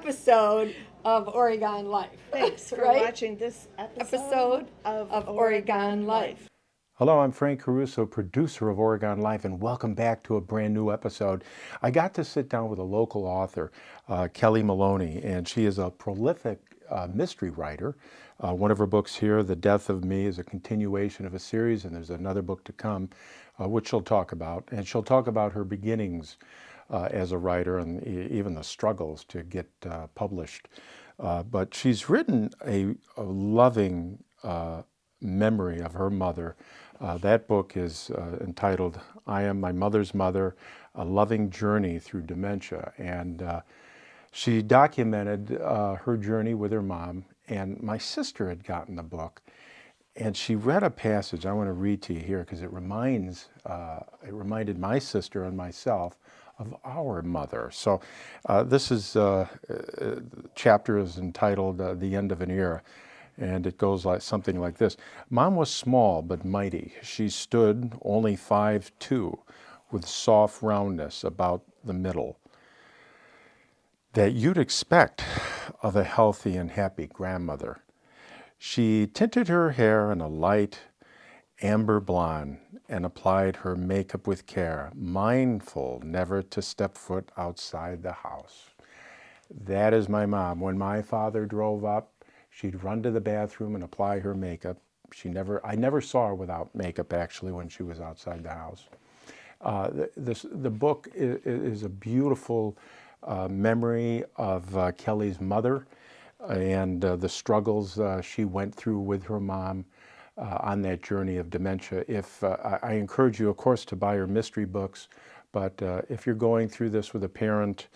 episode of Oregon Life. Thanks for right? watching this episode of Oregon Life. Hello, I'm Frank Caruso, producer of Oregon Life, and welcome back to a brand new episode. I got to sit down with a local author, Kelly Maloney, and she is a prolific mystery writer. One of her books here, The Death of Me, is a continuation of a series, and there's another book to come, which she'll talk about. And she'll talk about her beginnings as a writer and even the struggles to get published. But she's written a loving memory of her mother. That book is entitled, I Am My Mother's Mother, A Loving Journey Through Dementia. And she documented her journey with her mom, and my sister had gotten the book, and she read a passage I want to read to you here because it reminded my sister and myself of our mother. So this chapter is entitled The End of an Era. And it goes like something like this. Mom was small but mighty. She stood only 5'2", with soft roundness about the middle that you'd expect of a healthy and happy grandmother. She tinted her hair in a light amber blonde and applied her makeup with care, mindful never to step foot outside the house. That is my mom. When my father drove up, she'd run to the bathroom and apply her makeup. I never saw her without makeup, actually, when she was outside the house. The book is a beautiful memory of Kelly's mother and the struggles she went through with her mom on that journey of dementia. I encourage you, of course, to buy her mystery books, but if you're going through this with a parent,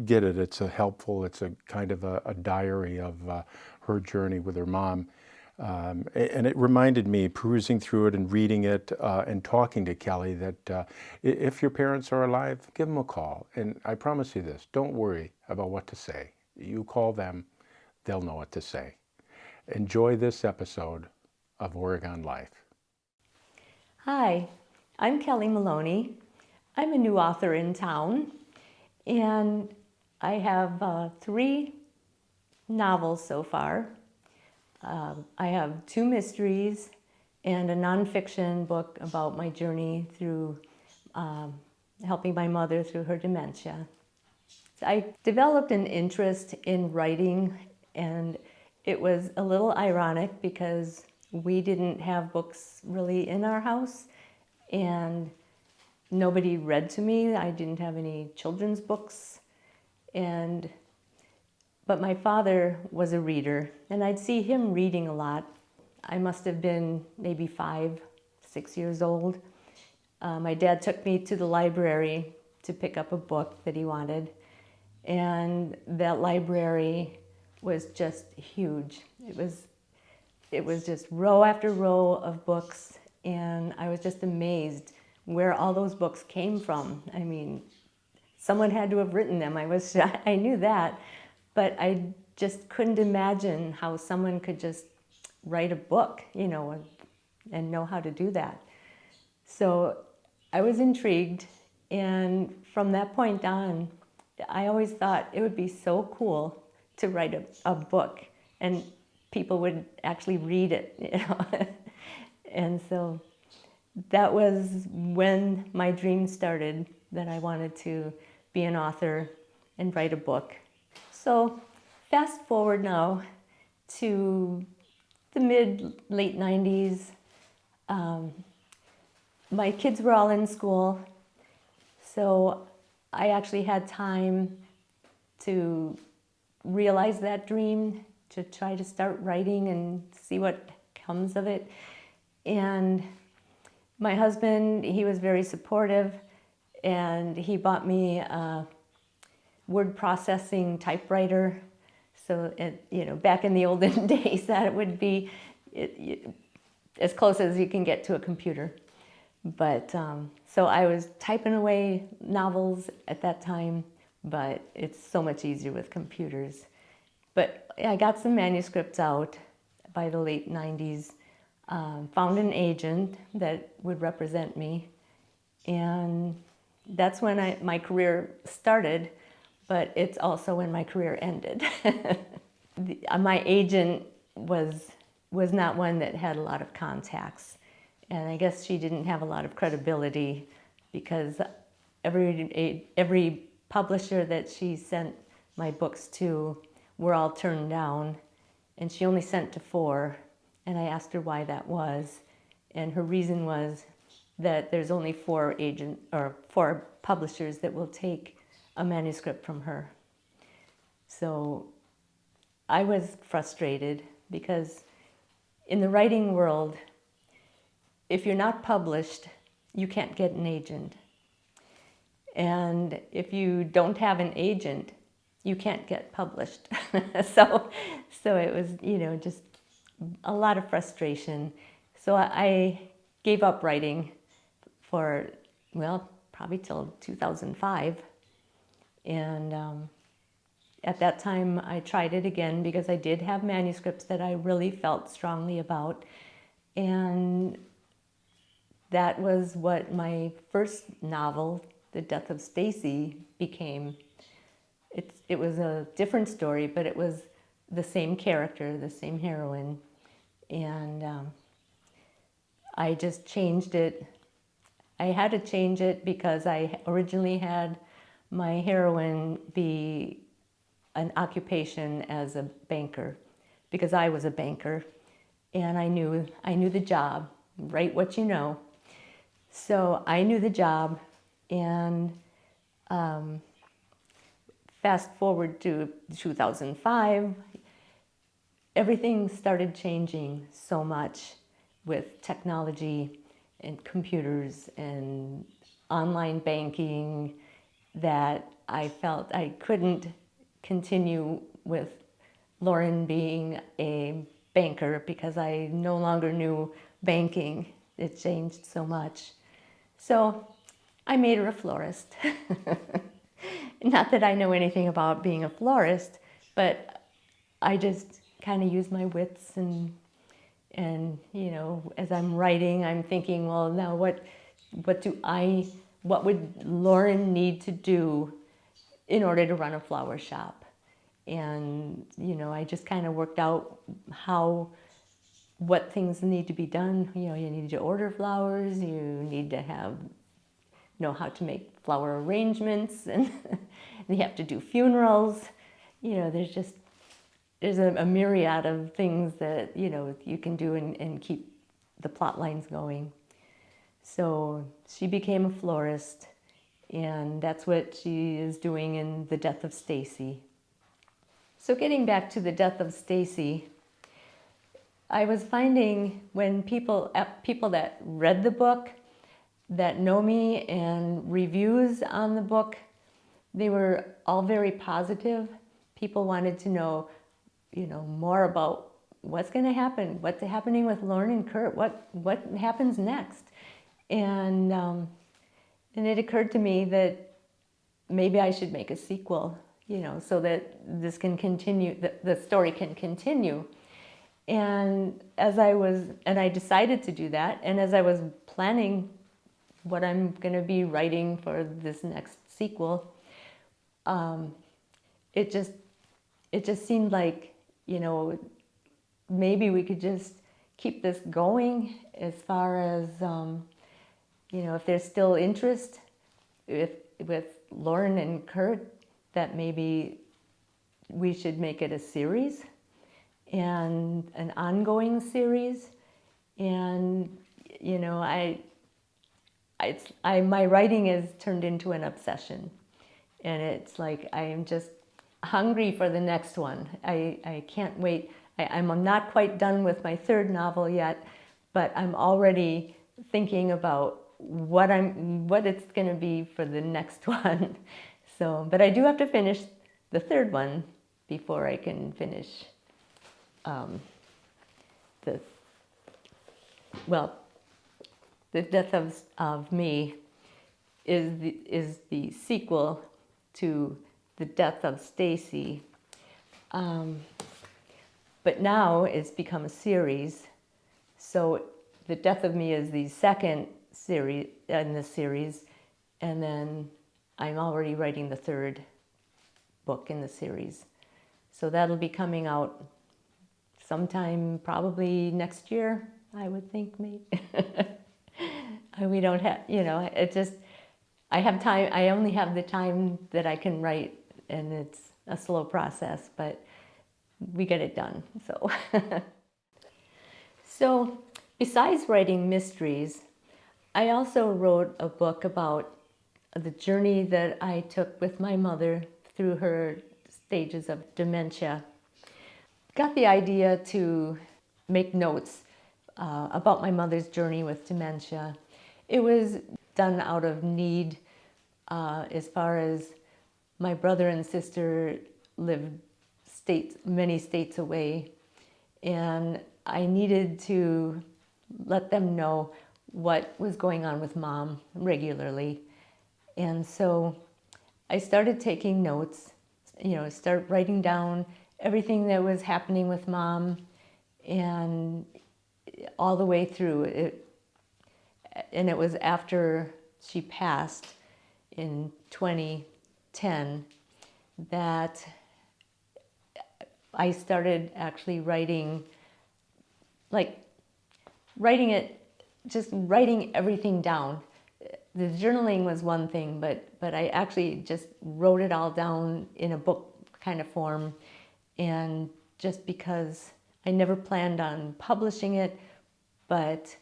get it. It's it's a kind of a diary of her journey with her mom. And it reminded me, perusing through it and reading it and talking to Kelly, that if your parents are alive, give them a call. And I promise you this, don't worry about what to say. You call them, they'll know what to say. Enjoy this episode of Oregon Life. Hi, I'm Kelly Maloney. I'm a new author in town, and I have 3 novels so far. I have 2 mysteries and a nonfiction book about my journey through helping my mother through her dementia. I developed an interest in writing, and it was a little ironic because we didn't have books really in our house, and nobody read to me. I didn't have any children's books, but my father was a reader, and I'd see him reading a lot. I must have been maybe 5, 6 years old. My dad took me to the library to pick up a book that he wanted, and that library was just huge. It was just row after row of books, and I was just amazed where all those books came from. I mean, someone had to have written them. I knew that. But I just couldn't imagine how someone could just write a book, and know how to do that. So I was intrigued, and from that point on, I always thought it would be so cool to write a book, and people would actually read it, And so that was when my dream started, that I wanted to be an author and write a book. So fast forward now to the late 90s. My kids were all in school, so I actually had time to realize that dream, to try to start writing and see what comes of it. And my husband, he was very supportive, and he bought me a word processing typewriter. So, back in the olden days, that would be as close as you can get to a computer. But so I was typing away novels at that time, but it's so much easier with computers. But I got some manuscripts out by the late 90s, found an agent that would represent me, and that's when my career started. but it's also when my career ended. My agent was not one that had a lot of contacts, and I guess she didn't have a lot of credibility because every publisher that she sent my books to were all turned down, and she only sent to 4, and I asked her why that was, and her reason was that there's only 4 publishers that will take a manuscript from her. So I was frustrated because in the writing world, if you're not published, you can't get an agent. And if you don't have an agent, you can't get published. So it was, just a lot of frustration. So I gave up writing for, probably till 2005. And at that time, I tried it again because I did have manuscripts that I really felt strongly about. And that was what my first novel, The Death of Stacy, became. It was a different story, but it was the same character, the same heroine. And I just changed it. I had to change it because I originally had my heroine be an occupation as a banker, because I was a banker and I knew the job, write what you know. So I knew the job, and fast forward to 2005, everything started changing so much with technology and computers and online banking that I felt I couldn't continue with Lauren being a banker because I no longer knew banking. It changed so much. So I made her a florist. Not that I know anything about being a florist, but I just kind of use my wits and as I'm writing, I'm thinking, well, now what would Lauren need to do in order to run a flower shop? And I just kind of worked out what things need to be done. You need to order flowers, you need to know how to make flower arrangements, and you have to do funerals. There's a myriad of things that you can do and keep the plot lines going. So she became a florist, and that's what she is doing in The Death of Stacy. So getting back to The Death of Stacy, I was finding when people that read the book, that know me, and reviews on the book, they were all very positive. People wanted to know, more about what's going to happen, what's happening with Lauren and Kurt, what happens next. And it occurred to me that maybe I should make a sequel, so that this can continue, the story can continue. And I decided to do that. And as I was planning what I'm going to be writing for this next sequel, it just seemed like, maybe we could just keep this going as far as, if there's still interest with Lauren and Kurt, that maybe we should make it a series and an ongoing series. And, my writing is turned into an obsession. And it's like I am just hungry for the next one. I can't wait. I'm not quite done with my 3rd novel yet, but I'm already thinking about what it's going to be for the next one. So, but I do have to finish the 3rd one before I can finish The Death of Me is the sequel to The Death of Stacy. But now it's become a series. So The Death of Me is the 2nd series in the series, and then I'm already writing the 3rd. book in the series. So that'll be coming out sometime probably next year, I would think, maybe. We don't have, it just, I have time, I only have the time that I can write, and it's a slow process, but we get it done, so. So, besides writing mysteries, I also wrote a book about the journey that I took with my mother through her stages of dementia. Got the idea to make notes about my mother's journey with dementia. It was done out of need, as far as my brother and sister lived many states away, and I needed to let them know what was going on with Mom regularly. And so I started taking notes, start writing down everything that was happening with Mom, and all the way through it. And it was after she passed in 2010 that I started actually writing everything down. The journaling was one thing, but I actually just wrote it all down in a book kind of form. And just because I never planned on publishing it, but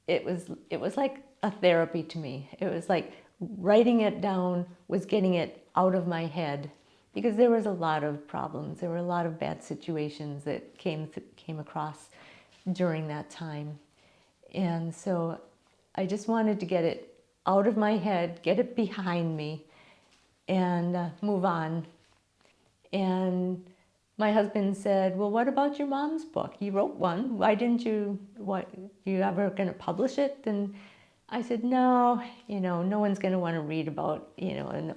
it was like a therapy to me. It was like writing it down was getting it out of my head, because there was a lot of problems. There were a lot of bad situations that came across during that time. And so I just wanted to get it out of my head, get it behind me, and move on. And my husband said, well, what about your mom's book? You wrote one. Why didn't you, you ever going to publish it? And I said, no, no one's going to want to read about, an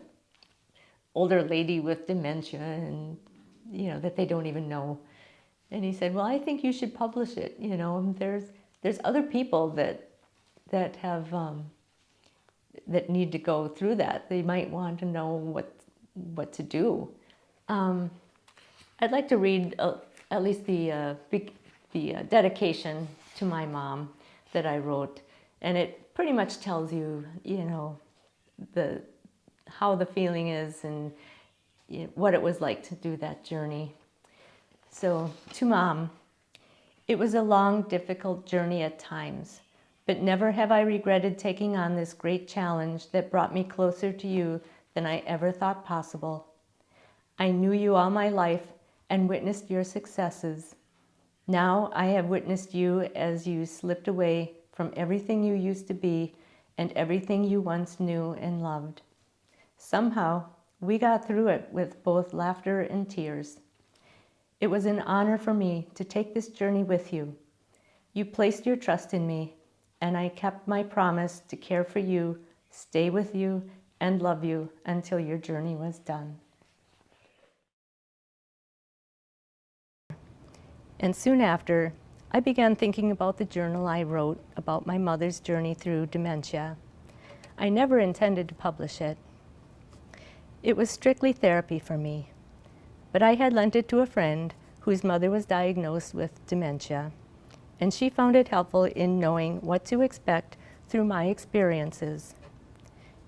older lady with dementia and, that they don't even know. And he said, well, I think you should publish it. There's other people that have, that need to go through that. They might want to know what to do. I'd like to read at least the dedication to my mom that I wrote, and it pretty much tells you, how the feeling is and what it was like to do that journey. So, to Mom, it was a long, difficult journey at times, but never have I regretted taking on this great challenge that brought me closer to you than I ever thought possible. I knew you all my life and witnessed your successes. Now I have witnessed you as you slipped away from everything you used to be and everything you once knew and loved. Somehow, we got through it with both laughter and tears. It was an honor for me to take this journey with you. You placed your trust in me, and I kept my promise to care for you, stay with you, and love you until your journey was done. And soon after, I began thinking about the journal I wrote about my mother's journey through dementia. I never intended to publish it. It was strictly therapy for me, but I had lent it to a friend whose mother was diagnosed with dementia, and she found it helpful in knowing what to expect through my experiences.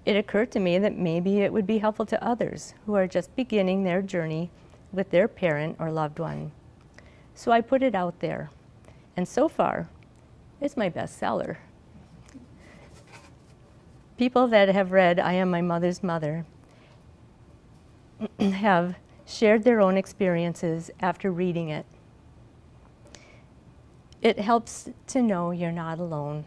It occurred to me that maybe it would be helpful to others who are just beginning their journey with their parent or loved one. So I put it out there, and so far, it's my bestseller. People that have read I Am My Mother's Mother have shared their own experiences after reading it. It helps to know you're not alone.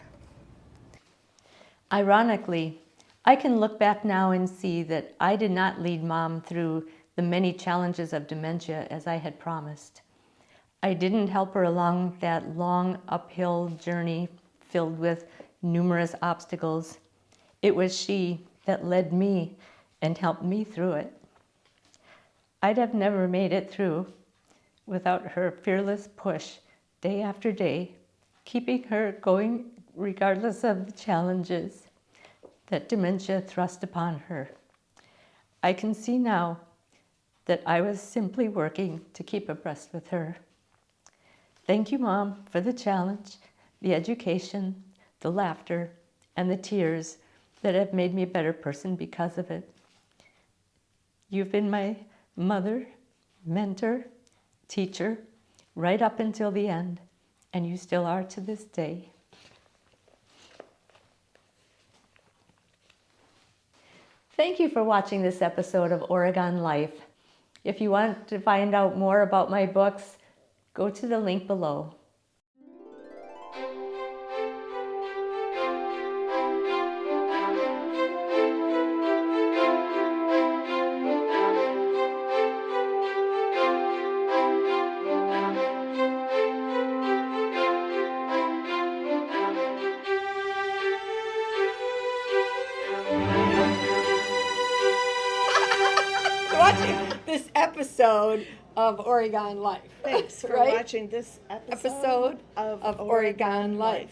Ironically, I can look back now and see that I did not lead Mom through the many challenges of dementia as I had promised. I didn't help her along that long uphill journey filled with numerous obstacles. It was she that led me and helped me through it. I'd have never made it through without her fearless push day after day, keeping her going regardless of the challenges that dementia thrust upon her. I can see now that I was simply working to keep abreast with her. Thank you, Mom, for the challenge, the education, the laughter, and the tears that have made me a better person because of it. You've been my mother, mentor, teacher, right up until the end, and you still are to this day. Thank you for watching this episode of Oregon Life. If you want to find out more about my books, go to the link below. Watching this episode of Oregon Life. Thanks for Right? watching this episode Episode of Oregon Life.